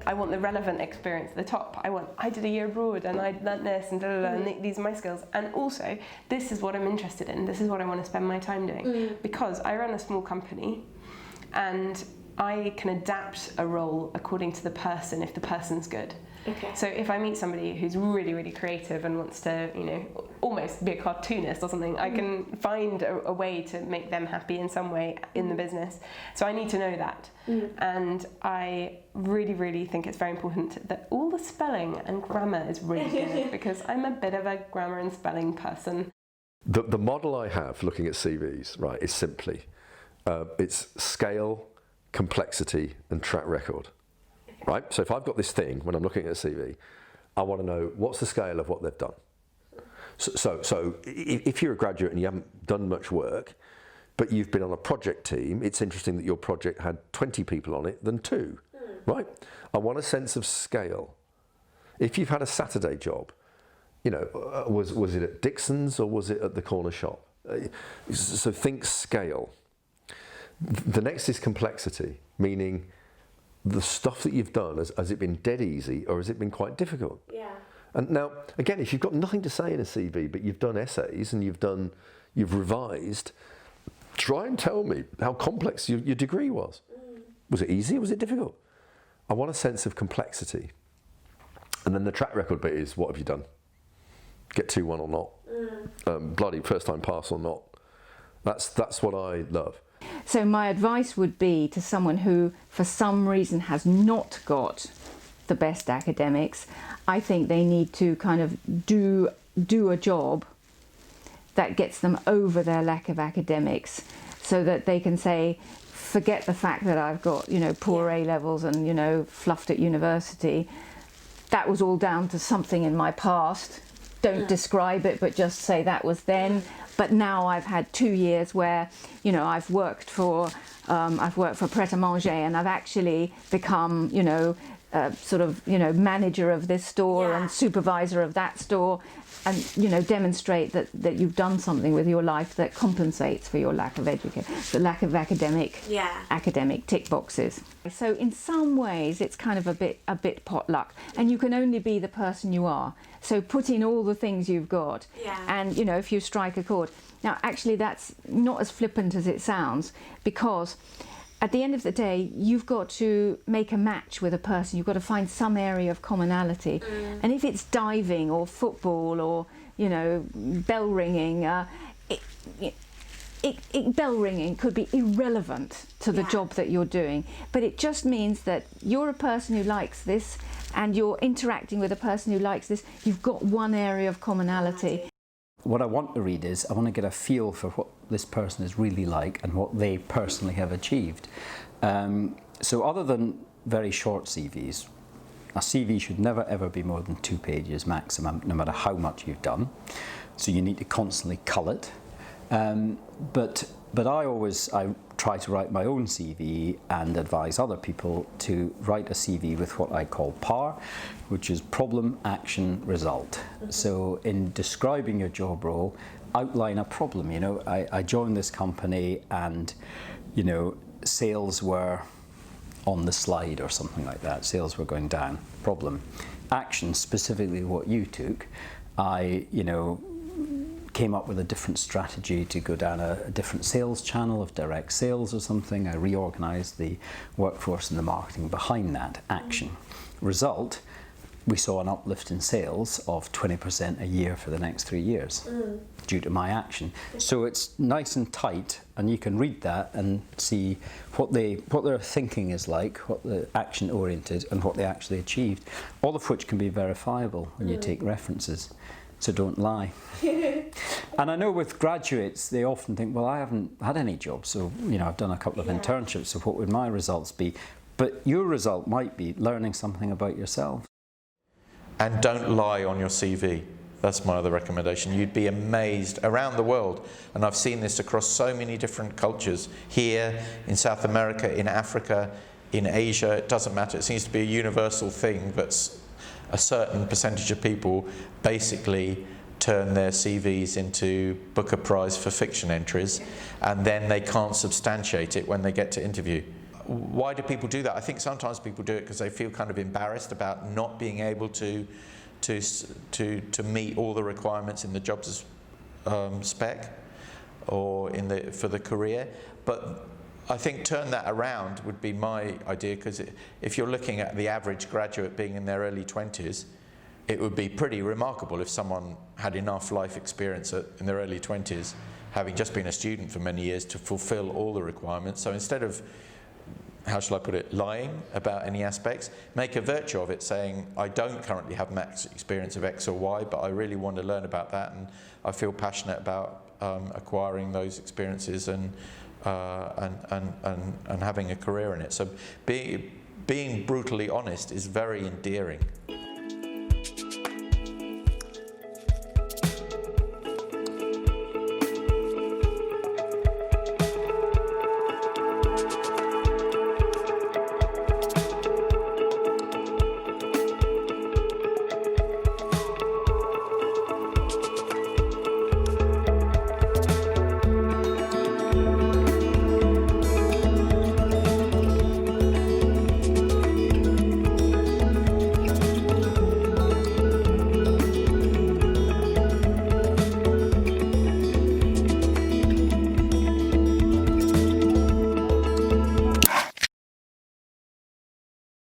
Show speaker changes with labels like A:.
A: I want the relevant experience at the top. I did a year abroad and I learnt this and and these are my skills. And also, this is what I'm interested in. This is what I want to spend my time doing. Because I run a small company and I can adapt a role according to the person if the person's good.
B: Okay.
A: So if I meet somebody who's really, really creative and wants to, almost be a cartoonist or something, I can find a way to make them happy in some way in the business. So I need to know that. And I really, really think it's very important that all the spelling and grammar is really good because I'm a bit of a grammar and spelling person.
C: The model I have looking at CVs, right, is simply, it's scale, complexity and track record. Right? So if I've got this thing, when I'm looking at a CV, I want to know what's the scale of what they've done. So if you're a graduate and you haven't done much work, but you've been on a project team, it's interesting that your project had 20 people on it than 2, right? I want a sense of scale. If you've had a Saturday job, was it at Dixon's or was it at the corner shop? So think scale. The next is complexity, meaning the stuff that you've done, has it been dead easy or has it been quite difficult?
B: Yeah.
C: And now, again, if you've got nothing to say in a CV, but you've done essays and you've revised, try and tell me how complex your degree was. Was it easy or was it difficult? I want a sense of complexity. And then the track record bit is, what have you done? Get 2-1 or not? Bloody first time pass or not? That's what I love.
D: So my advice would be to someone who, for some reason, has not got the best academics, I think they need to kind of do a job that gets them over their lack of academics so that they can say, forget the fact that I've got, poor A levels and, fluffed at university. That was all down to something in my past. Don't describe it, but just say that was then. But now I've had 2 years where, I've worked for Pret-a-Manger and I've actually become, manager of this store and supervisor of that store, and demonstrate that you've done something with your life that compensates for your lack of academic tick boxes. So in some ways it's kind of a bit potluck, and you can only be the person you are. So put in all the things you've got, and if you strike a chord. Now actually that's not as flippant as it sounds, because at the end of the day, you've got to make a match with a person. You've got to find some area of commonality. And if it's diving or football or, bell ringing, bell ringing could be irrelevant to the job that you're doing. But it just means that you're a person who likes this and you're interacting with a person who likes this. You've got one area of commonality.
E: What I want to read is, I want to get a feel for what this person is really like and what they personally have achieved. So other than very short CVs, a CV should never ever be more than 2 pages maximum, no matter how much you've done. So you need to constantly cull it. But I try to write my own CV and advise other people to write a CV with what I call PAR, which is problem, action, result. So in describing your job role, outline a problem. I joined this company and, sales were on the slide or something like that. Sales were going down. Problem. Action, specifically what you took, I, came up with a different strategy to go down a different sales channel of direct sales or something. I reorganized the workforce and the marketing behind that. Action. Result, we saw an uplift in sales of 20% a year for the next 3 years due to my action. So it's nice and tight, and you can read that and see what their thinking is like, what the action oriented and what they actually achieved, all of which can be verifiable when you take references. So don't lie. And I know with graduates, they often think, well, I haven't had any jobs, so I've done a couple of internships, so what would my results be? But your result might be learning something about yourself.
F: And don't lie on your CV. That's my other recommendation. You'd be amazed around the world, and I've seen this across so many different cultures, here, in South America, in Africa, in Asia, it doesn't matter. It seems to be a universal thing that's a certain percentage of people basically turn their CVs into Booker Prize for fiction entries, and then they can't substantiate it when they get to interview. why do people do that? I think sometimes people do it because they feel kind of embarrassed about not being able to meet all the requirements in the job's spec or for the career. But I think turn that around would be my idea, because if you're looking at the average graduate being in their early 20s, it would be pretty remarkable if someone had enough life experience in their early 20s, having just been a student for many years, to fulfill all the requirements. So instead of, how shall I put it, lying about any aspects, make a virtue of it, saying, I don't currently have max experience of X or Y, but I really want to learn about that, and I feel passionate about acquiring those experiences and having a career in it. So being brutally honest is very endearing.